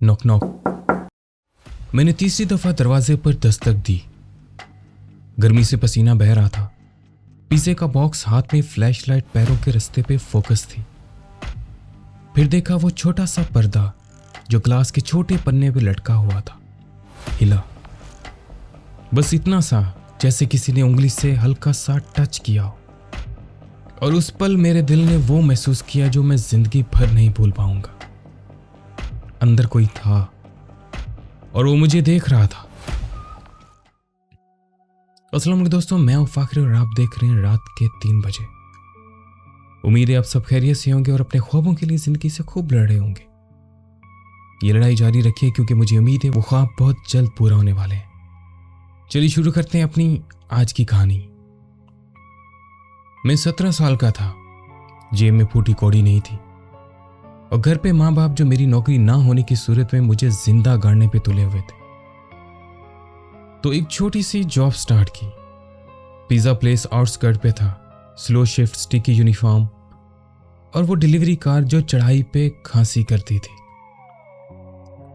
Knock knock. मैंने तीसरी दफा दरवाजे पर दस्तक दी। गर्मी से पसीना बह रहा था। पिज़्ज़े का बॉक्स हाथ में, फ्लैशलाइट पैरों के रास्ते पे फोकस थी। फिर देखा वो छोटा सा पर्दा जो ग्लास के छोटे पन्ने पे लटका हुआ था, हिला। बस इतना सा, जैसे किसी ने उंगली से हल्का सा टच किया हो। और उस पल मेरे दिल ने वो महसूस किया जो मैं जिंदगी भर नहीं भूल पाऊंगा। अंदर कोई था और वो मुझे देख रहा था। अस्सलाम वालेकुम दोस्तों, मैं हूं फाखरी और आप देख रहे हैं रात के 3 बजे। उम्मीद है आप सब खैरियत से होंगे और अपने ख्वाबों के लिए जिंदगी से खूब लड़ रहे होंगे। ये लड़ाई जारी रखिए क्योंकि मुझे उम्मीद है वो ख्वाब बहुत जल्द पूरा होने वाले हैं। चलिए शुरू करते हैं अपनी आज की कहानी। मैं 17 साल का था। जेब में फूटी कौड़ी नहीं थी और घर पे माँ बाप जो मेरी नौकरी ना होने की सूरत में मुझे जिंदा गाड़ने पे तुले हुए थे। तो एक छोटी सी जॉब स्टार्ट की। पिज्जा प्लेस आउटस्कर्ट पे था। स्लो शिफ्ट, स्टिकी यूनिफॉर्म और वो डिलीवरी कार जो चढ़ाई पे खांसी करती थी।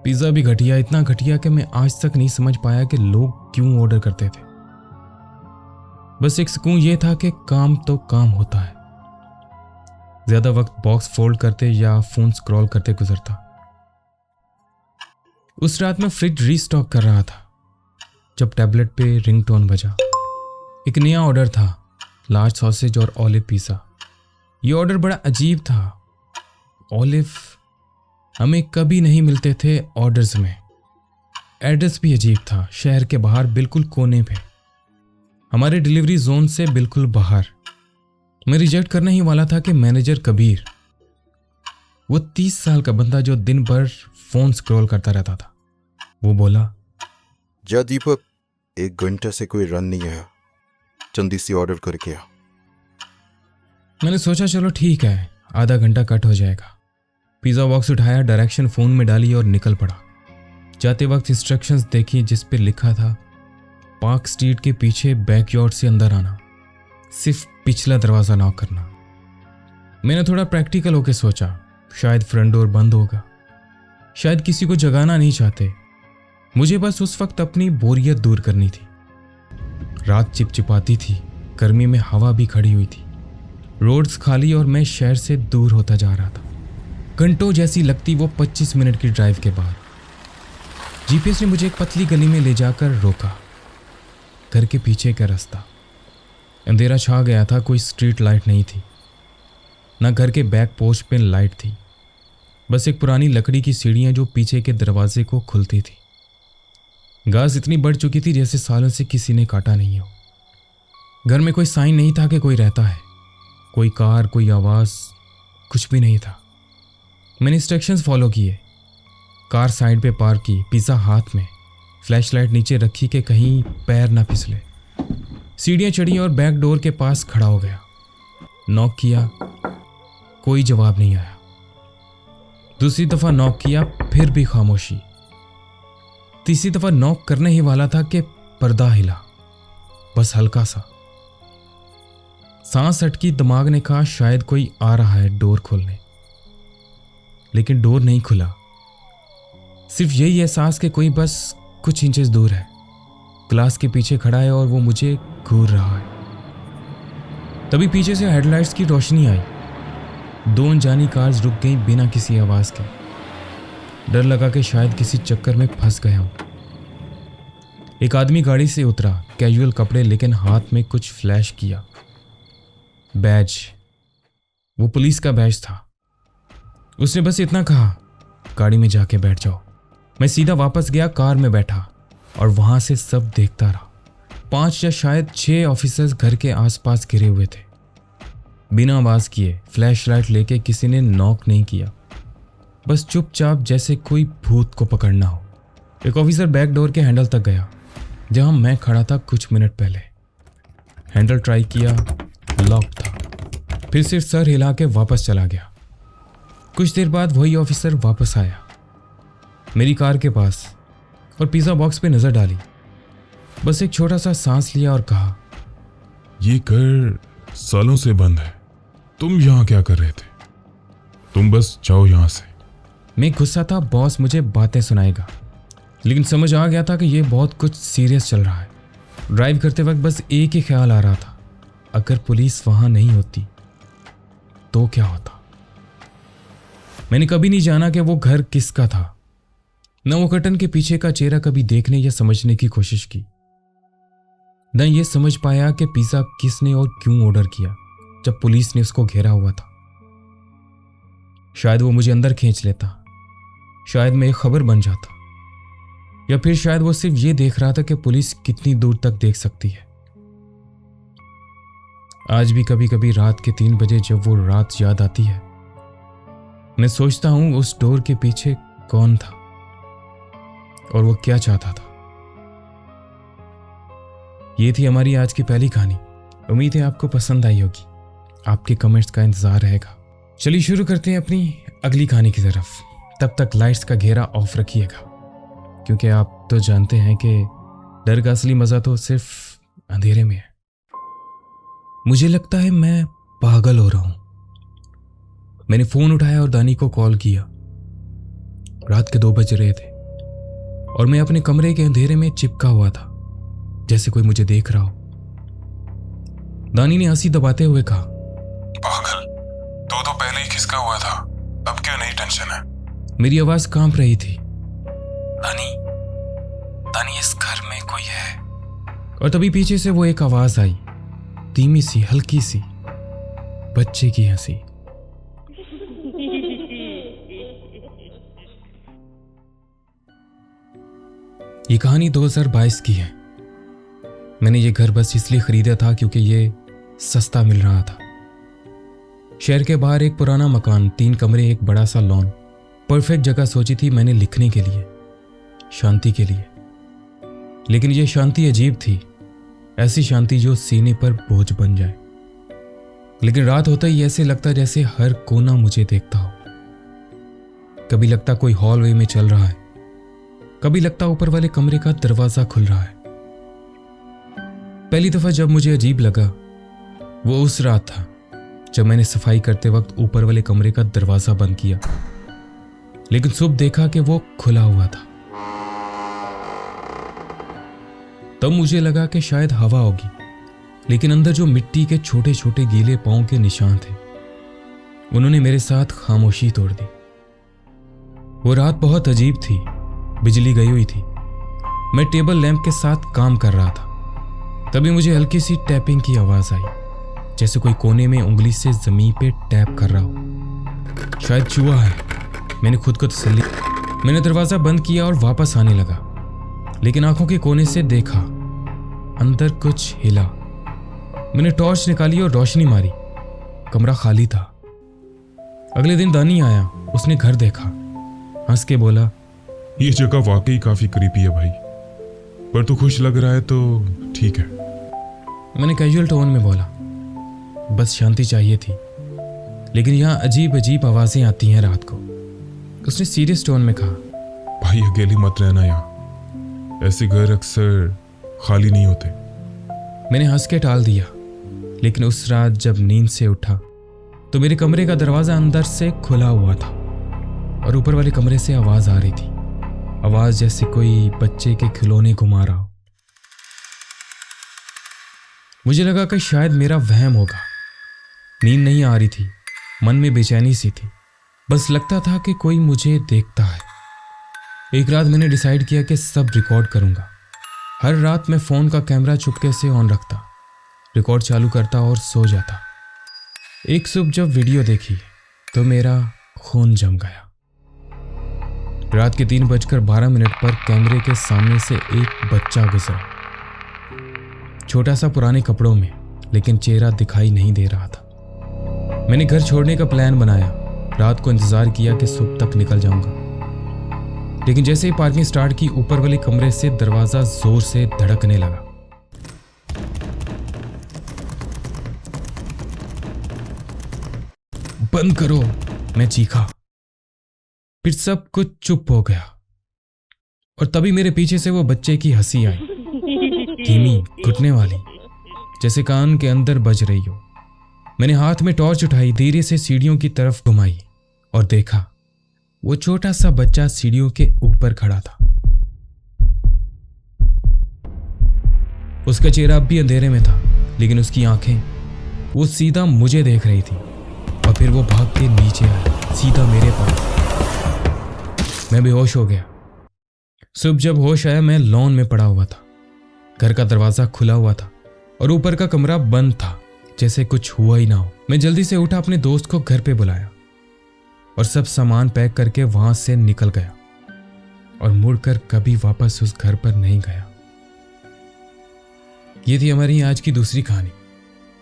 पिज्जा भी घटिया, इतना घटिया कि मैं आज तक नहीं समझ पाया कि लोग क्यों ऑर्डर करते थे। बस एक सुकून ये था कि काम तो काम होता है। ज्यादा वक्त बॉक्स फोल्ड करते या फोन स्क्रॉल करते गुजरता। उस रात मैं फ्रिज रीस्टॉक कर रहा था जब टैबलेट पे रिंगटोन बजा। एक नया ऑर्डर था, लार्ज सॉसेज और ऑलिव पिज़्ज़ा। ये ऑर्डर बड़ा अजीब था। ऑलिव हमें कभी नहीं मिलते थे ऑर्डर्स में। एड्रेस भी अजीब था, शहर के बाहर बिल्कुल कोने पे, हमारे डिलीवरी जोन से बिल्कुल बाहर। मैं रिजेक्ट करने ही वाला था कि मैनेजर कबीर, वो 30 साल का बंदा जो दिन भर फोन स्क्रॉल करता रहता था, वो बोला, जा दीपक, 1 घंटे से कोई रन नहीं आया, जल्दी से ऑर्डर करके आ। मैंने सोचा चलो ठीक है, आधा घंटा कट हो जाएगा। पिज़्ज़ा बॉक्स उठाया, डायरेक्शन फ़ोन में डाली और निकल पड़ा। जाते वक्त इंस्ट्रक्शंस देखी जिस पे लिखा था पार्क स्ट्रीट के पीछे बैकयार्ड से अंदर आना, सिर्फ पिछला दरवाज़ा नॉक करना। मैंने थोड़ा प्रैक्टिकल होकर सोचा, शायद फ्रंट डोर बंद होगा, शायद किसी को जगाना नहीं चाहते। मुझे बस उस वक्त अपनी बोरियत दूर करनी थी। रात चिपचिपाती थी, गर्मी में हवा भी खड़ी हुई थी, रोड्स खाली और मैं शहर से दूर होता जा रहा था। घंटों जैसी लगती वो 25 मिनट की ड्राइव के बाद जीपीएस ने मुझे एक पतली गली में ले जाकर रोका। घर के पीछे का रास्ता। अंधेरा छा गया था, कोई स्ट्रीट लाइट नहीं थी, ना घर के बैक पोस्ट पे लाइट थी। बस एक पुरानी लकड़ी की सीढ़ियाँ जो पीछे के दरवाजे को खुलती थी। घास इतनी बढ़ चुकी थी जैसे सालों से किसी ने काटा नहीं हो। घर में कोई साइन नहीं था कि कोई रहता है, कोई कार, कोई आवाज़, कुछ भी नहीं था। मैंने इंस्ट्रक्शंस फॉलो किए। कार साइड पे पार्क की, पिज़्ज़ा हाथ में, फ्लैशलाइट नीचे रखी कि कहीं पैर ना फिसले। सीढ़ियाँ चढ़ी और बैक डोर के पास खड़ा हो गया। नॉक किया, कोई जवाब नहीं आया। दूसरी दफ़ा नॉक किया, फिर भी खामोशी। तीसरी दफ़ा नॉक करने ही वाला था कि पर्दा हिला, बस हल्का सा। सांस अटकी, दिमाग ने कहा शायद कोई आ रहा है डोर खोलने, लेकिन डोर नहीं खुला। सिर्फ यही एहसास कि कोई बस कुछ इंचेस दूर है, ग्लास के पीछे खड़ा है और वो मुझे घूर रहा है। तभी पीछे से हेडलाइट्स की रोशनी आई। 2 अनजानी कार्स रुक गईं बिना किसी आवाज़ के। डर लगा कि शायद किसी चक्कर में फंस गया हूं। एक आदमी गाड़ी से उतरा, कैजुअल कपड़े, लेकिन हाथ में कुछ फ्लैश किया। बैज, वो पुलिस का बैज था। उसने बस इतना कहा, गाड़ी में जाके बैठ जाओ। मैं सीधा वापस गया, कार में बैठा और वहां से सब देखता रहा। 5 या शायद 6 ऑफिसर्स घर के आसपास घिरे हुए थे। बिना आवाज़ किए, फ्लैशलाइट लेके, किसी ने नॉक नहीं किया, बस चुपचाप, जैसे कोई भूत को पकड़ना हो। एक ऑफिसर बैक डोर के हैंडल तक गया जहां मैं खड़ा था कुछ मिनट पहले। हैंडल ट्राई किया, लॉक था। फिर सिर्फ सर हिला के वापस चला गया। कुछ देर बाद वही ऑफिसर वापस आया मेरी कार के पास और पिज़्ज़ा बॉक्स पे नज़र डाली। बस एक छोटा सा सांस लिया और कहा, ये घर सालों से बंद है, तुम यहाँ क्या कर रहे थे? तुम बस जाओ यहाँ से। मैं गुस्सा था, बॉस मुझे बातें सुनाएगा, लेकिन समझ आ गया था कि ये बहुत कुछ सीरियस चल रहा है। ड्राइव करते वक्त बस एक ही ख्याल आ रहा था, अगर पुलिस वहां नहीं होती तो क्या होता। मैंने कभी नहीं जाना कि वो घर किसका था, न वो कर्टन के पीछे का चेहरा कभी देखने या समझने की कोशिश की, न ये समझ पाया कि पिज्जा किसने और क्यों ऑर्डर किया जब पुलिस ने उसको घेरा हुआ था। शायद वो मुझे अंदर खींच लेता, शायद मैं एक खबर बन जाता, या फिर शायद वो सिर्फ ये देख रहा था कि पुलिस कितनी दूर तक देख सकती है। आज भी कभी कभी रात के 3 बजे जब वो रात याद आती है, मैं सोचता हूं उस डोर के पीछे कौन था और वो क्या चाहता था। ये थी हमारी आज की पहली कहानी। उम्मीद है आपको पसंद आई होगी। आपके कमेंट्स का इंतजार रहेगा। चलिए शुरू करते हैं अपनी अगली कहानी की तरफ। तब तक लाइट्स का घेरा ऑफ रखिएगा, क्योंकि आप तो जानते हैं कि डर का असली मजा तो सिर्फ अंधेरे में है। मुझे लगता है मैं पागल हो रहा हूं। मैंने फोन उठाया और दानी को कॉल किया। रात के 2 बज रहे थे और मैं अपने कमरे के अंधेरे में चिपका हुआ था, जैसे कोई मुझे देख रहा हो। दानी ने हंसी दबाते हुए कहा, पागल, तो पहले ही खिसका हुआ था, अब क्या नई टेंशन है? मेरी आवाज कांप रही थी। दानी, दानी इस घर में कोई है। और तभी पीछे से वो एक आवाज आई, धीमी सी, हल्की सी, बच्चे की हंसी। ये कहानी 2022 की है। मैंने ये घर बस इसलिए खरीदा था क्योंकि ये सस्ता मिल रहा था। शहर के बाहर एक पुराना मकान, 3 कमरे, एक बड़ा सा लॉन, परफेक्ट जगह सोची थी मैंने लिखने के लिए, शांति के लिए। लेकिन ये शांति अजीब थी, ऐसी शांति जो सीने पर बोझ बन जाए। लेकिन रात होता ही ऐसे लगता जैसे हर कोना मुझे देखता हो। कभी लगता कोई हॉलवे में चल रहा है, कभी लगता ऊपर वाले कमरे का दरवाजा खुल रहा है। पहली दफा जब मुझे अजीब लगा वो उस रात था जब मैंने सफाई करते वक्त ऊपर वाले कमरे का दरवाजा बंद किया, लेकिन सुबह देखा कि वो खुला हुआ था। तब मुझे लगा कि शायद हवा होगी, लेकिन अंदर जो मिट्टी के छोटे छोटे गीले पांव के निशान थे, उन्होंने मेरे साथ खामोशी तोड़ दी। वो रात बहुत अजीब थी। बिजली गई हुई थी। मैं टेबल लैंप के साथ काम कर रहा था। तभी मुझे हल्की सी टैपिंग की आवाज आई, जैसे कोई कोने में उंगली से जमीन पे टैप कर रहा हो। शायद चूहा है, मैंने खुद को तसल्ली। मैंने दरवाजा बंद किया और वापस आने लगा, लेकिन आंखों के कोने से देखा, अंदर कुछ हिला। मैंने टॉर्च निकाली और रोशनी मारी। कमरा खाली था। अगले दिन दानी आया, उसने घर देखा, हंस के बोला, ये जगह वाकई काफी क्रीपी है भाई, पर तू खुश लग रहा है तो ठीक है। मैंने कैजुअल टोन में बोला, बस शांति चाहिए थी, लेकिन यहाँ अजीब अजीब आवाजें आती हैं रात को। उसने सीरियस टोन में कहा, भाई अकेली मत रहना यहाँ, ऐसे घर अक्सर खाली नहीं होते। मैंने हंस के टाल दिया, लेकिन उस रात जब नींद से उठा तो मेरे कमरे का दरवाजा अंदर से खुला हुआ था और ऊपर वाले कमरे से आवाज आ रही थी। आवाज जैसे कोई बच्चे के खिलौने घुमा रहा हो। मुझे लगा कि शायद मेरा वहम होगा। नींद नहीं आ रही थी, मन में बेचैनी सी थी, बस लगता था कि कोई मुझे देखता है। एक रात मैंने डिसाइड किया कि सब रिकॉर्ड करूंगा। हर रात मैं फोन का कैमरा चुपके से ऑन रखता, रिकॉर्ड चालू करता और सो जाता। एक सुबह जब वीडियो देखी तो मेरा खून जम गया। रात के 3:12 पर कैमरे के सामने से एक बच्चा गुजरा, छोटा सा, पुराने कपड़ों में, लेकिन चेहरा दिखाई नहीं दे रहा था। मैंने घर छोड़ने का प्लान बनाया। रात को इंतजार किया कि सुबह तक निकल जाऊंगा, लेकिन जैसे ही पार्किंग स्टार्ट की, ऊपर वाले कमरे से दरवाजा जोर से धड़कने लगा। बंद करो, मैं चीखा। फिर सब कुछ चुप हो गया और तभी मेरे पीछे से वो बच्चे की हंसी आई, धीमी, घुटने वाली, जैसे कान के अंदर बज रही हो। मैंने हाथ में टॉर्च उठाई, धीरे से सीढ़ियों की तरफ घुमाई और देखा वो छोटा सा बच्चा सीढ़ियों के ऊपर खड़ा था। उसका चेहरा अब भी अंधेरे में था, लेकिन उसकी आंखें वो सीधा मुझे देख रही थी। और फिर वो भाग के नीचे आया, सीधा मेरे पास। मैं बेहोश हो गया। सुबह जब होश आया, मैं लॉन में पड़ा हुआ था। घर का दरवाजा खुला हुआ था और ऊपर का कमरा बंद था, जैसे कुछ हुआ ही ना हो। मैं जल्दी से उठा, अपने दोस्त को घर पे बुलाया और सब सामान पैक करके वहां से निकल गया और मुड़कर कभी वापस उस घर पर नहीं गया। ये थी हमारी आज की दूसरी कहानी।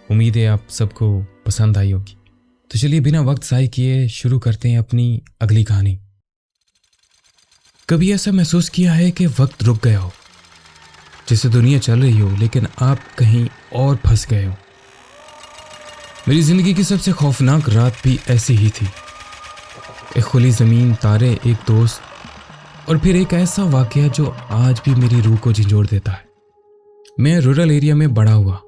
उम्मीद है आप सबको पसंद आई होगी। तो चलिए बिना वक्त ज़ाय किए शुरू करते हैं अपनी अगली कहानी। कभी ऐसा महसूस किया है कि वक्त रुक गया हो, जैसे दुनिया चल रही हो लेकिन आप कहीं और फंस गए हो? मेरी जिंदगी की सबसे खौफनाक रात भी ऐसी ही थी। एक खुली ज़मीन, तारे, एक दोस्त और फिर एक ऐसा वाकया जो आज भी मेरी रूह को झंझोड़ देता है। मैं रूरल एरिया में बड़ा हुआ,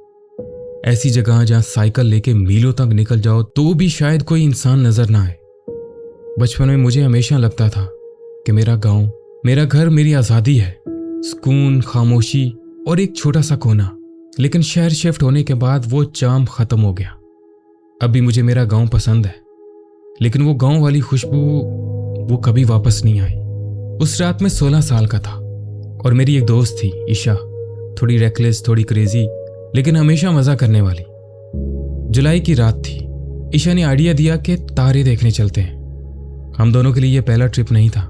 ऐसी जगह जहाँ साइकिल लेके मीलों तक निकल जाओ तो भी शायद कोई इंसान नजर ना आए। बचपन में मुझे हमेशा लगता था कि मेरा गांव, मेरा घर मेरी आज़ादी है, सुकून, खामोशी और एक छोटा सा कोना। लेकिन शहर शिफ्ट होने के बाद वो चार्म खत्म हो गया। अब भी मुझे मेरा गांव पसंद है, लेकिन वो गांव वाली खुशबू वो कभी वापस नहीं आई। उस रात में 16 साल का था और मेरी एक दोस्त थी ईशा, थोड़ी रेकलेस, थोड़ी क्रेजी, लेकिन हमेशा मजा करने वाली। जुलाई की रात थी। ईशा ने आइडिया दिया कि तारे देखने चलते हैं। हम दोनों के लिए यह पहला ट्रिप नहीं था।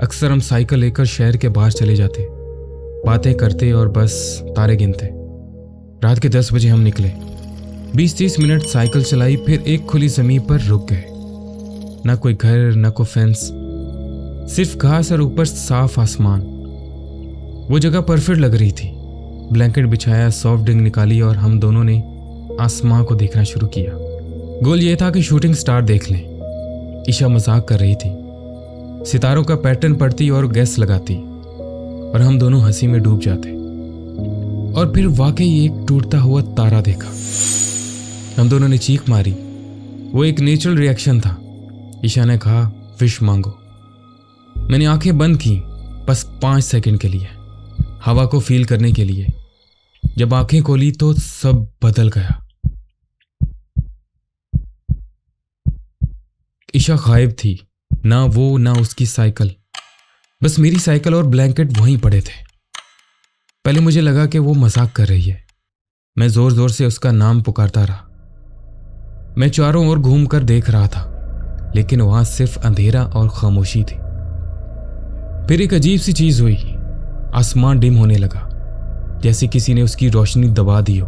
अक्सर हम साइकिल लेकर शहर के बाहर चले जाते, बातें करते और बस तारे गिनते। रात के 10 बजे हम निकले। 20-30 मिनट साइकिल चलाई, फिर एक खुली जमीन पर रुक गए। ना कोई घर, ना कोई फेंस, सिर्फ घास और ऊपर साफ आसमान। वो जगह परफेक्ट लग रही थी। ब्लैंकेट बिछाया, सॉफ्ट ड्रिंक निकाली और हम दोनों ने आसमां को देखना शुरू किया। गोल ये था कि शूटिंग स्टार देख लें। ईशा मजाक कर रही थी, सितारों का पैटर्न पढ़ती और गैस लगाती और हम दोनों हंसी में डूब जाते। और फिर वाकई एक टूटता हुआ तारा देखा। हम दोनों ने चीख मारी। वो एक नेचुरल रिएक्शन था। ईशा ने कहा, विश मांगो। मैंने आंखें बंद की, बस 5 सेकंड के लिए, हवा को फील करने के लिए। जब आंखें खोली तो सब बदल गया। ईशा गायब थी, ना वो ना उसकी साइकिल, बस मेरी साइकिल और ब्लैंकेट वहीं पड़े थे। पहले मुझे लगा कि वो मजाक कर रही है। मैं जोर जोर से उसका नाम पुकारता रहा। मैं चारों ओर घूमकर देख रहा था, लेकिन वहां सिर्फ अंधेरा और खामोशी थी। फिर एक अजीब सी चीज हुई। आसमान डिम होने लगा, जैसे किसी ने उसकी रोशनी दबा दी हो।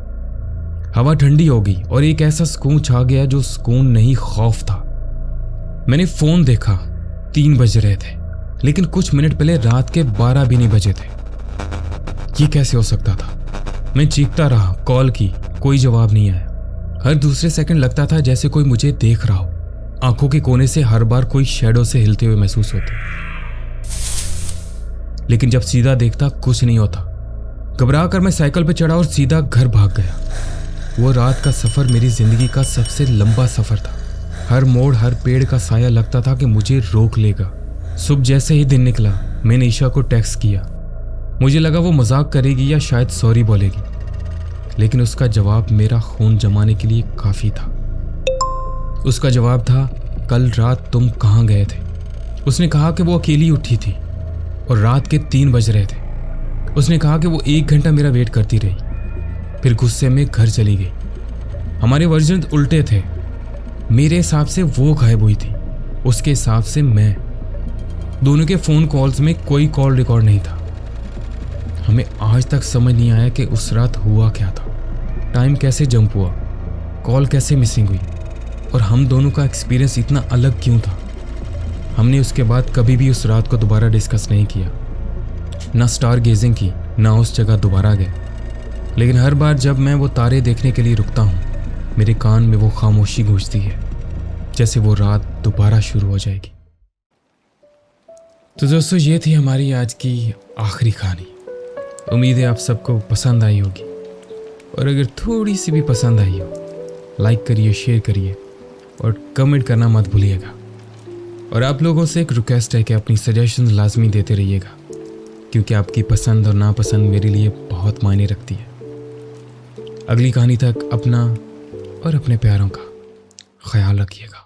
हवा ठंडी हो गई और एक ऐसा सुकून छा गया जो सुकून नहीं, खौफ था। मैंने फोन देखा, 3 बज रहे थे, लेकिन कुछ मिनट पहले रात के 12 भी नहीं बजे थे। ये कैसे हो सकता था? मैं चीखता रहा, कॉल की, कोई जवाब नहीं आया। हर दूसरे सेकंड लगता था जैसे कोई मुझे देख रहा हो। आंखों के कोने से हर बार कोई शैडो से हिलते हुए महसूस होते, लेकिन जब सीधा देखता कुछ नहीं होता। घबरा कर मैं साइकिल पर चढ़ा और सीधा घर भाग गया। वो रात का सफर मेरी जिंदगी का सबसे लंबा सफर था। हर मोड़, हर पेड़ का साया लगता था कि मुझे रोक लेगा। सुबह जैसे ही दिन निकला, मैंने ईशा को टेक्स्ट किया। मुझे लगा वो मजाक करेगी या शायद सॉरी बोलेगी, लेकिन उसका जवाब मेरा खून जमाने के लिए काफी था। उसका जवाब था, कल रात तुम कहाँ गए थे? उसने कहा कि वो अकेली उठी थी और रात के 3 बज रहे थे। उसने कहा कि वो 1 घंटा मेरा वेट करती रही, फिर गुस्से में घर चली गई। हमारे वर्जन उल्टे थे। मेरे हिसाब से वो गायब हुई थी, उसके हिसाब से मैं। दोनों के फ़ोन कॉल्स में कोई कॉल रिकॉर्ड नहीं था। हमें आज तक समझ नहीं आया कि उस रात हुआ क्या था। टाइम कैसे जंप हुआ, कॉल कैसे मिसिंग हुई, और हम दोनों का एक्सपीरियंस इतना अलग क्यों था। हमने उसके बाद कभी भी उस रात को दोबारा डिस्कस नहीं किया, ना स्टार गेजिंग की, ना उस जगह दोबारा गए। लेकिन हर बार जब मैं वो तारे देखने के लिए रुकता हूँ, मेरे कान में वो खामोशी गूंजती है, जैसे वो रात दोबारा शुरू हो जाएगी। तो दोस्तों, ये थी हमारी आज की आखिरी कहानी। उम्मीद है आप सबको पसंद आई होगी, और अगर थोड़ी सी भी पसंद आई हो, लाइक करिए, शेयर करिए और कमेंट करना मत भूलिएगा। और आप लोगों से एक रिक्वेस्ट है कि अपनी सजेशन लाजमी देते रहिएगा, क्योंकि आपकी पसंद और नापसंद मेरे लिए बहुत मायने रखती है। अगली कहानी तक अपना और अपने प्यारों का ख्याल रखिएगा।